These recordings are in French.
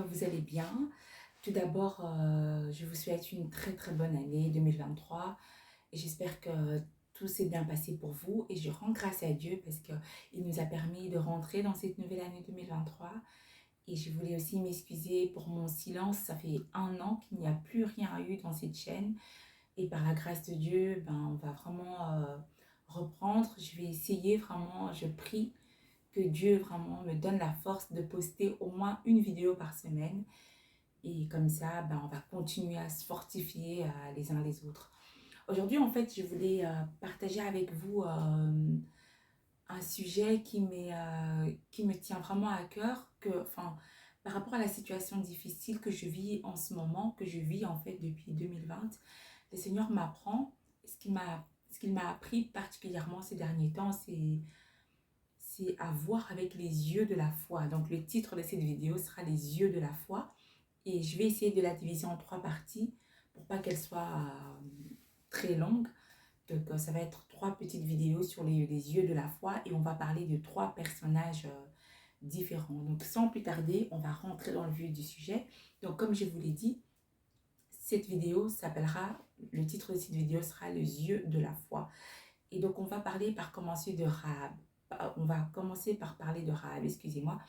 que vous allez bien. Tout d'abord, je vous souhaite une très très bonne année 2023 et j'espère que tout s'est bien passé pour vous et je rends grâce à Dieu parce qu'il nous a permis de rentrer dans cette nouvelle année 2023 et je voulais aussi m'excuser pour mon silence. Ça fait un an qu'il n'y a plus rien eu dans cette chaîne et par la grâce de Dieu, on va vraiment reprendre. Je vais essayer vraiment, je prie que Dieu vraiment me donne la force de poster au moins une vidéo par semaine. Et comme ça, on va continuer à se fortifier les uns les autres. Aujourd'hui, en fait, je voulais partager avec vous un sujet qui me tient vraiment à cœur, par rapport à la situation difficile que je vis en ce moment, que je vis en fait depuis 2020, le Seigneur m'apprend, ce qu'il m'a appris particulièrement ces derniers temps, c'est à voir avec les yeux de la foi. Donc le titre de cette vidéo sera les yeux de la foi. Et je vais essayer de la diviser en trois parties pour pas qu'elle soit très longue. Donc ça va être trois petites vidéos sur les yeux de la foi et on va parler de trois personnages différents. Donc sans plus tarder, on va rentrer dans le vif du sujet. Donc comme je vous l'ai dit, cette vidéo s'appellera, le titre de cette vidéo sera les yeux de la foi. Et donc on va parler par commencer de Rahab. On va commencer par parler de Rahab, excusez-moi.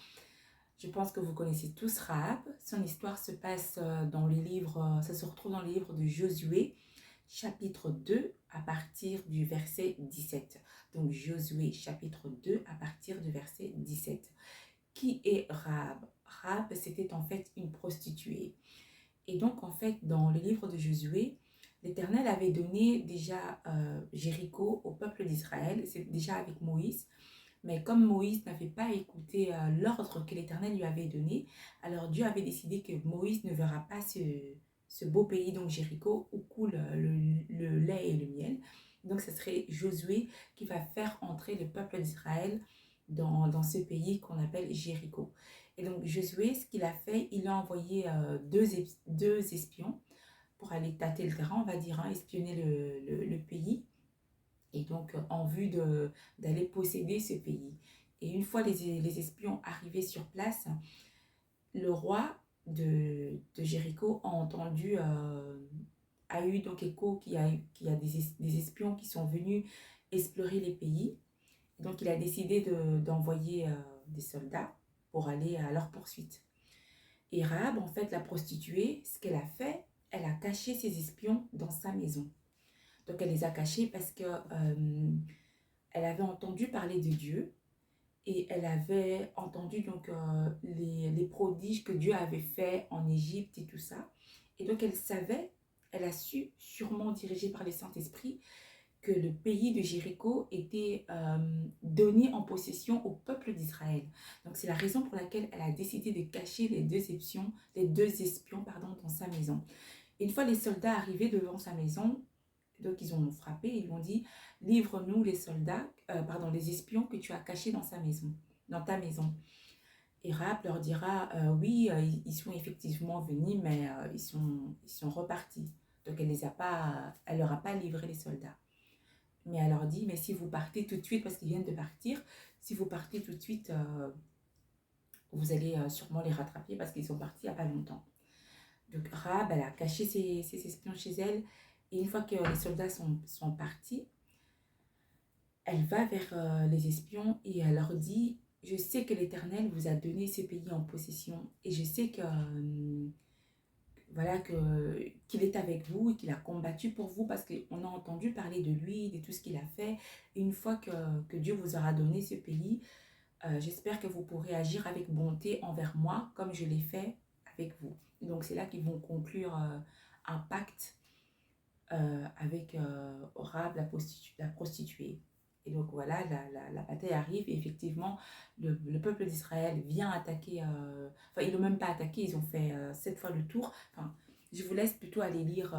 Je pense que vous connaissez tous Rahab. Son histoire se passe dans le livre, ça se retrouve dans le livre de Josué, chapitre 2, à partir du verset 17. Donc Josué, chapitre 2, à partir du verset 17. Qui est Rahab? Rahab, c'était en fait une prostituée. Et donc, en fait, dans le livre de Josué, l'Éternel avait donné déjà Jéricho au peuple d'Israël. C'est déjà avec Moïse. Mais comme Moïse n'avait pas écouté l'ordre que l'Éternel lui avait donné, alors Dieu avait décidé que Moïse ne verra pas ce beau pays, donc Jéricho, où coule le lait et le miel. Donc ce serait Josué qui va faire entrer le peuple d'Israël dans ce pays qu'on appelle Jéricho. Et donc Josué, ce qu'il a fait, il a envoyé deux espions pour aller tâter le terrain, on va dire, espionner le pays et donc en vue d'aller posséder ce pays. Et une fois les espions arrivés sur place, le roi de Jéricho a entendu, a eu donc écho qu'il y a des espions qui sont venus explorer les pays. Donc il a décidé d'envoyer des soldats pour aller à leur poursuite. Et Rahab, en fait, la prostituée, ce qu'elle a fait, elle a caché ses espions dans sa maison. Donc elle les a cachés parce que elle avait entendu parler de Dieu et elle avait entendu donc les prodiges que Dieu avait fait en Égypte et tout ça. Et donc elle savait, elle a su, sûrement dirigée par le Saint-Esprit, que le pays de Jéricho était donné en possession au peuple d'Israël. Donc c'est la raison pour laquelle elle a décidé de cacher les deux espions dans sa maison. Et une fois les soldats arrivés devant sa maison, donc ils ont frappé, ils lui ont dit, livre-nous les soldats, les espions que tu as cachés dans ta maison. Et Rahab leur dira, oui, ils sont effectivement venus, mais ils sont repartis. Donc elle leur a pas livré les soldats. Mais elle leur dit, mais si vous partez tout de suite, parce qu'ils viennent de partir, si vous partez tout de suite, vous allez sûrement les rattraper parce qu'ils sont partis il n'y a pas longtemps. Donc Rahab, elle a caché ses espions chez elle. Et une fois que les soldats sont partis, elle va vers les espions et elle leur dit, je sais que l'Éternel vous a donné ce pays en possession et je sais que qu'il est avec vous et qu'il a combattu pour vous parce qu'on a entendu parler de lui, de tout ce qu'il a fait. Et une fois que Dieu vous aura donné ce pays, j'espère que vous pourrez agir avec bonté envers moi comme je l'ai fait avec vous. Et donc c'est là qu'ils vont conclure un pacte avec Rahab la prostituée. Et donc voilà, la bataille arrive et effectivement, le peuple d'Israël vient attaquer, ils n'ont même pas attaqué, ils ont fait 7 fois le tour. Je vous laisse plutôt aller lire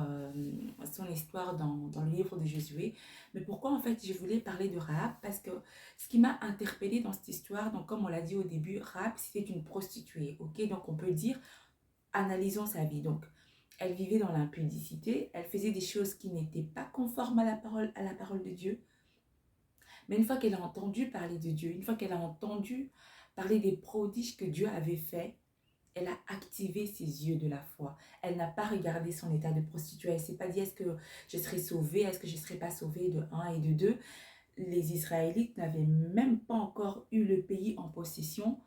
son histoire dans le livre de Josué. Mais pourquoi en fait je voulais parler de Rahab? Parce que ce qui m'a interpellée dans cette histoire, donc comme on l'a dit au début, Rahab c'était une prostituée, ok? Donc on peut dire, analysons sa vie. Donc elle vivait dans l'impudicité, elle faisait des choses qui n'étaient pas conformes à la parole de Dieu. Mais une fois qu'elle a entendu parler de Dieu, une fois qu'elle a entendu parler des prodiges que Dieu avait faits, elle a activé ses yeux de la foi. Elle n'a pas regardé son état de prostituée. Elle ne s'est pas dit, est-ce que je serai sauvée, est-ce que je ne serai pas sauvée de un et de deux. Les Israélites n'avaient même pas encore eu le pays en possession,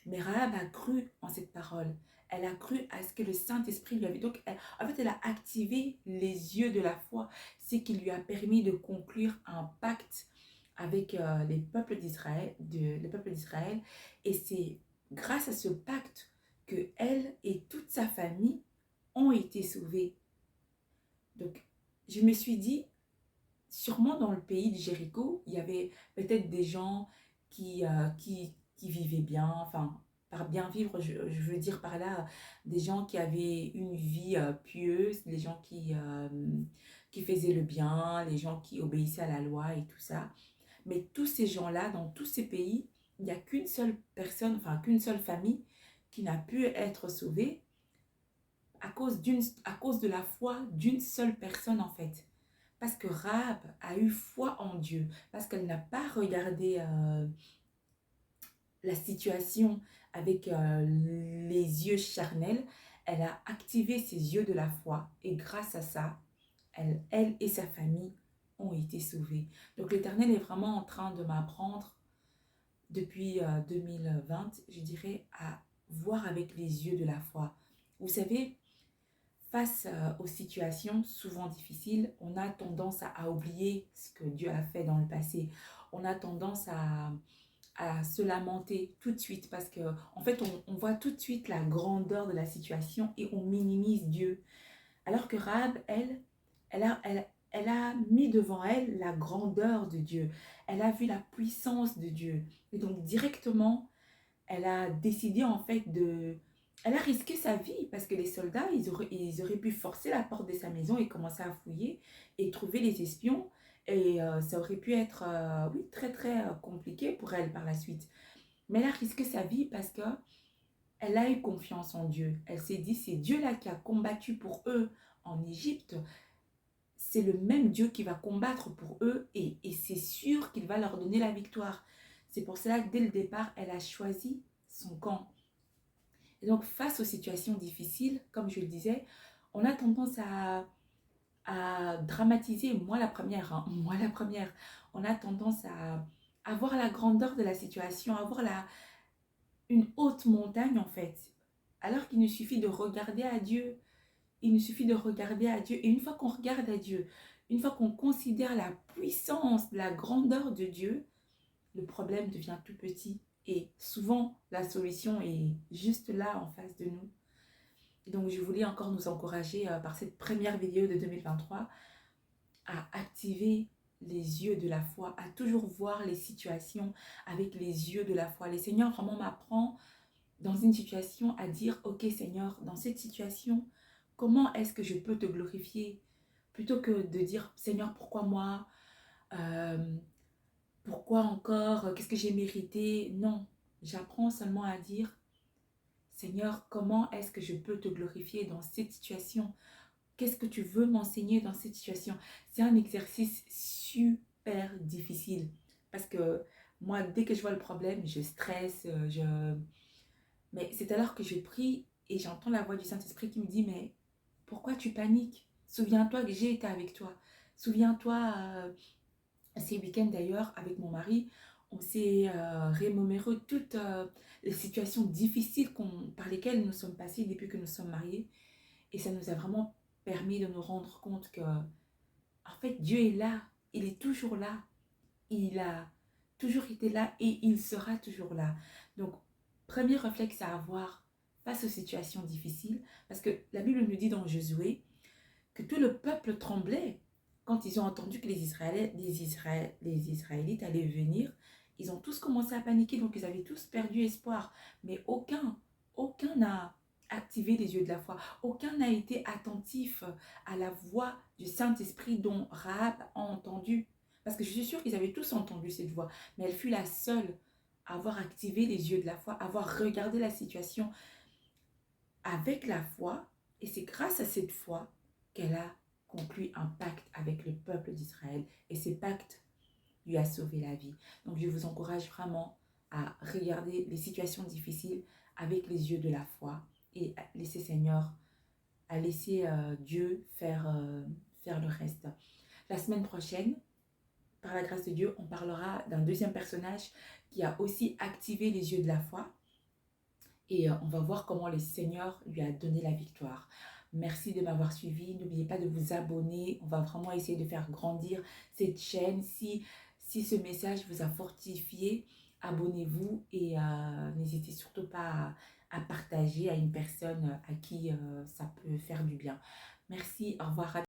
mais Rahab a cru en cette parole. Elle a cru à ce que le Saint-Esprit lui avait... Donc, en fait, elle a activé les yeux de la foi, ce qui lui a permis de conclure un pacte avec les peuples d'Israël, et c'est grâce à ce pacte que elle et toute sa famille ont été sauvés. Donc, je me suis dit, sûrement dans le pays de Jéricho, il y avait peut-être des gens qui vivaient bien, enfin, par bien vivre, je veux dire par là, des gens qui avaient une vie pieuse, des gens qui faisaient le bien, les gens qui obéissaient à la loi et tout ça. Mais tous ces gens-là, dans tous ces pays, il n'y a qu'une seule personne, enfin qu'une seule famille qui n'a pu être sauvée à cause de la foi d'une seule personne en fait. Parce que Rahab a eu foi en Dieu, parce qu'elle n'a pas regardé la situation avec les yeux charnels, elle a activé ses yeux de la foi et grâce à ça, elle et sa famille ont été sauvées. Donc l'Éternel est vraiment en train de m'apprendre depuis 2020, je dirais, à voir avec les yeux de la foi. Vous savez, face aux situations souvent difficiles, on a tendance à oublier ce que Dieu a fait dans le passé. On a tendance à se lamenter tout de suite parce que en fait, on voit tout de suite la grandeur de la situation et on minimise Dieu. Alors que Rahab, elle a mis devant elle la grandeur de Dieu. Elle a vu la puissance de Dieu. Et donc directement, elle a décidé en fait de... Elle a risqué sa vie parce que les soldats, ils auraient pu forcer la porte de sa maison et commencer à fouiller et trouver les espions. Et ça aurait pu être, oui, très très compliqué pour elle par la suite. Mais elle a risqué sa vie parce que elle a eu confiance en Dieu. Elle s'est dit, c'est Dieu là qui a combattu pour eux en Égypte. C'est le même Dieu qui va combattre pour eux et c'est sûr qu'il va leur donner la victoire. C'est pour cela que dès le départ, elle a choisi son camp. Et donc, face aux situations difficiles, comme je le disais, on a tendance à dramatiser, moi la première, hein, moi la première, on a tendance à voir la grandeur de la situation, à voir une haute montagne en fait, alors qu'il nous suffit de regarder à Dieu, il nous suffit de regarder à Dieu, et une fois qu'on regarde à Dieu, une fois qu'on considère la puissance, la grandeur de Dieu, le problème devient tout petit, et souvent la solution est juste là en face de nous. Et donc je voulais encore nous encourager par cette première vidéo de 2023 à activer les yeux de la foi, à toujours voir les situations avec les yeux de la foi. Le Seigneur vraiment m'apprend dans une situation à dire, ok Seigneur, dans cette situation, comment est-ce que je peux te glorifier? Plutôt que de dire, Seigneur, pourquoi moi? Pourquoi encore? Qu'est-ce que j'ai mérité? Non, j'apprends seulement à dire, Seigneur, comment est-ce que je peux te glorifier dans cette situation? Qu'est-ce que tu veux m'enseigner dans cette situation? C'est un exercice super difficile parce que moi, dès que je vois le problème, je stresse, mais c'est alors que je prie et j'entends la voix du Saint-Esprit qui me dit, mais pourquoi tu paniques? Souviens-toi que j'ai été avec toi. Souviens-toi, ces week-ends d'ailleurs, avec mon mari, on s'est remémoré toutes les situations difficiles par lesquelles nous sommes passés depuis que nous sommes mariés. Et ça nous a vraiment permis de nous rendre compte que, en fait, Dieu est là. Il est toujours là. Il a toujours été là et il sera toujours là. Donc, premier réflexe à avoir face aux situations difficiles, parce que la Bible nous dit dans Josué que tout le peuple tremblait quand ils ont entendu que les Israélites allaient venir. Ils ont tous commencé à paniquer, donc ils avaient tous perdu espoir. Mais aucun n'a activé les yeux de la foi. Aucun n'a été attentif à la voix du Saint-Esprit dont Rahab a entendu. Parce que je suis sûre qu'ils avaient tous entendu cette voix, mais elle fut la seule à avoir activé les yeux de la foi, à avoir regardé la situation avec la foi. Et c'est grâce à cette foi qu'elle a conclu un pacte avec le peuple d'Israël. Et ce pacte lui a sauvé la vie. Donc je vous encourage vraiment à regarder les situations difficiles avec les yeux de la foi et laisser Seigneur, à laisser Dieu faire le reste. La semaine prochaine, par la grâce de Dieu, on parlera d'un deuxième personnage qui a aussi activé les yeux de la foi. Et on va voir comment le Seigneur lui a donné la victoire. Merci de m'avoir suivi. N'oubliez pas de vous abonner. On va vraiment essayer de faire grandir cette chaîne. Si ce message vous a fortifié, abonnez-vous et n'hésitez surtout pas à partager à une personne à qui ça peut faire du bien. Merci, au revoir.